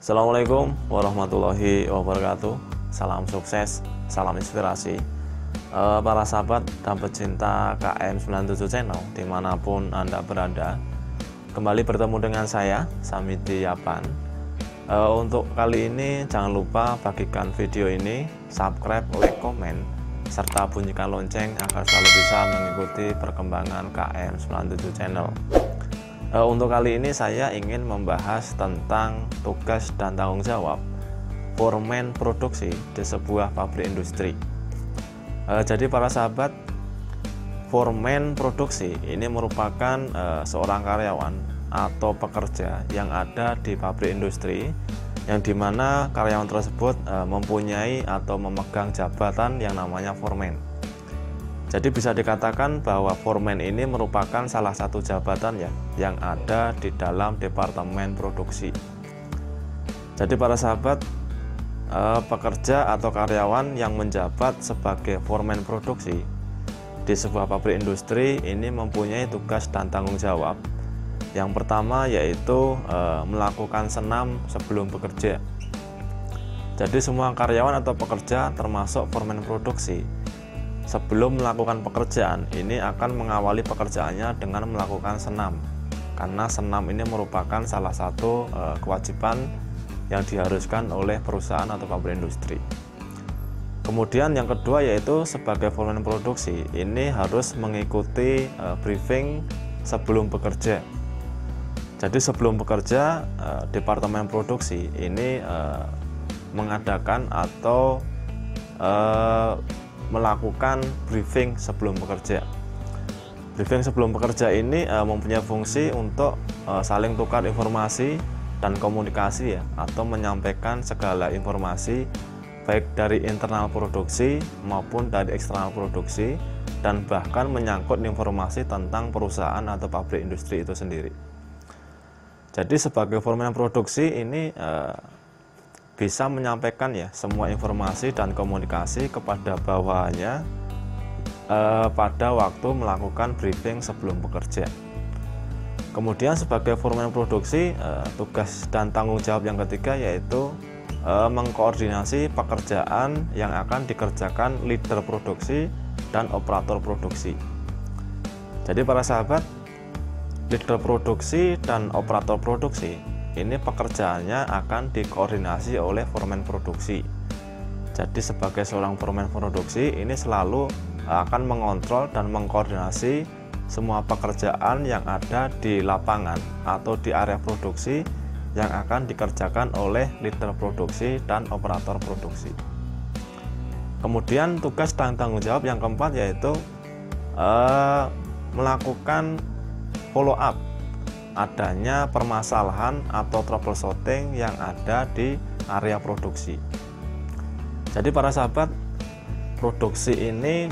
Assalamualaikum warahmatullahi wabarakatuh. Salam sukses, salam inspirasi para sahabat dan pecinta KM97 Channel dimanapun Anda berada. Kembali bertemu dengan saya, Samidi Yapan. Untuk kali ini jangan lupa bagikan video ini, subscribe, like, komen, serta bunyikan lonceng agar selalu bisa mengikuti perkembangan KM97 Channel. Untuk kali ini saya ingin membahas tentang tugas dan tanggung jawab foreman produksi di sebuah pabrik industri. Jadi para sahabat, foreman produksi ini merupakan seorang karyawan atau pekerja yang ada di pabrik industri, yang dimana karyawan tersebut mempunyai atau memegang jabatan yang namanya foreman. Jadi bisa dikatakan bahwa foreman ini merupakan salah satu jabatan ya yang ada di dalam departemen produksi. Jadi para sahabat, pekerja atau karyawan yang menjabat sebagai foreman produksi di sebuah pabrik industri ini mempunyai tugas dan tanggung jawab. Yang pertama yaitu melakukan senam sebelum bekerja. Jadi semua karyawan atau pekerja termasuk foreman produksi, sebelum melakukan pekerjaan ini akan mengawali pekerjaannya dengan melakukan senam, karena senam ini merupakan salah satu kewajiban yang diharuskan oleh perusahaan atau pabrik industri. Kemudian yang kedua yaitu sebagai foreman produksi ini harus mengikuti briefing sebelum bekerja. Jadi sebelum bekerja, departemen produksi ini mengadakan atau melakukan briefing sebelum bekerja. Briefing sebelum bekerja ini mempunyai fungsi untuk saling tukar informasi dan komunikasi ya, atau menyampaikan segala informasi baik dari internal produksi maupun dari eksternal produksi, dan bahkan menyangkut informasi tentang perusahaan atau pabrik industri itu sendiri. Jadi sebagai foreman produksi ini bisa menyampaikan ya semua informasi dan komunikasi kepada bawahannya pada waktu melakukan briefing sebelum bekerja. Kemudian sebagai foreman produksi, tugas dan tanggung jawab yang ketiga yaitu mengkoordinasi pekerjaan yang akan dikerjakan leader produksi dan operator produksi. Jadi para sahabat, leader produksi dan operator produksi ini pekerjaannya akan dikoordinasi oleh foreman produksi. Jadi sebagai seorang foreman produksi ini selalu akan mengontrol dan mengkoordinasi semua pekerjaan yang ada di lapangan atau di area produksi yang akan dikerjakan oleh leader produksi dan operator produksi. Kemudian tugas dan tanggung jawab yang keempat yaitu melakukan follow up adanya permasalahan atau troubleshooting yang ada di area produksi. Jadi para sahabat, produksi ini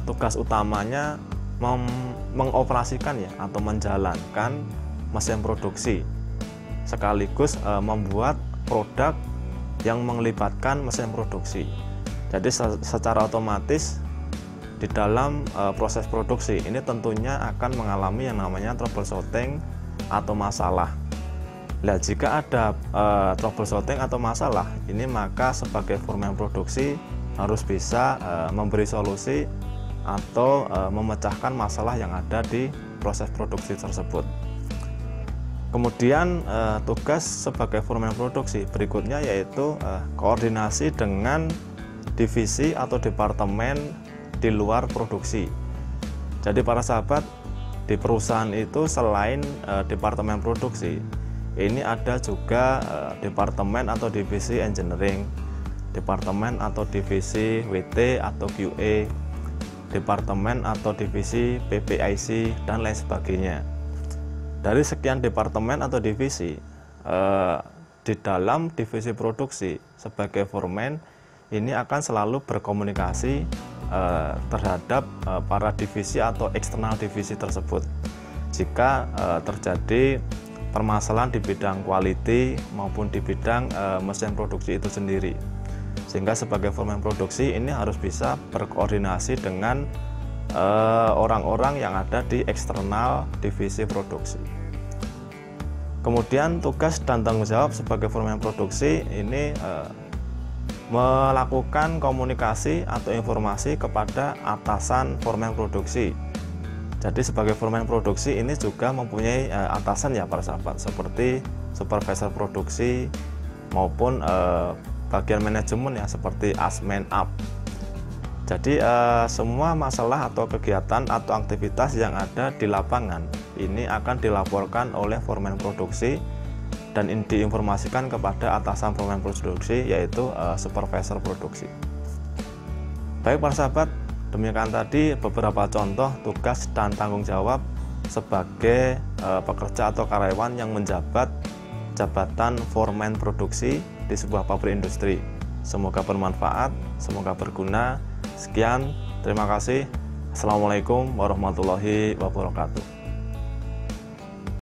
tugas utamanya mengoperasikan ya atau menjalankan mesin produksi, sekaligus membuat produk yang melibatkan mesin produksi. Jadi secara otomatis di dalam proses produksi ini tentunya akan mengalami yang namanya troubleshooting atau masalah. Nah, jika ada troubleshooting atau masalah ini, maka sebagai foreman produksi harus bisa memberi solusi atau memecahkan masalah yang ada di proses produksi tersebut. Kemudian tugas sebagai foreman produksi berikutnya yaitu koordinasi dengan divisi atau departemen di luar produksi. Jadi para sahabat, di perusahaan itu selain departemen produksi ini ada juga departemen atau divisi engineering, departemen atau divisi WT atau QA, departemen atau divisi PPIC, dan lain sebagainya. Dari sekian departemen atau divisi, di dalam divisi produksi sebagai foreman ini akan selalu berkomunikasi terhadap para divisi atau eksternal divisi tersebut jika terjadi permasalahan di bidang quality maupun di bidang mesin produksi itu sendiri, sehingga sebagai foreman produksi ini harus bisa berkoordinasi dengan orang-orang yang ada di eksternal divisi produksi. Kemudian tugas dan tanggung jawab sebagai foreman produksi ini melakukan komunikasi atau informasi kepada atasan foreman produksi. Jadi sebagai foreman produksi ini juga mempunyai atasan ya para sahabat, seperti supervisor produksi maupun bagian manajemen ya seperti asmen up. Jadi semua masalah atau kegiatan atau aktivitas yang ada di lapangan ini akan dilaporkan oleh foreman produksi dan diinformasikan kepada atasan foreman produksi, yaitu supervisor produksi. Baik para sahabat, demikian tadi beberapa contoh tugas dan tanggung jawab sebagai pekerja atau karyawan yang menjabat jabatan foreman produksi di sebuah pabrik industri. Semoga bermanfaat, semoga berguna. Sekian, terima kasih. Assalamualaikum warahmatullahi wabarakatuh.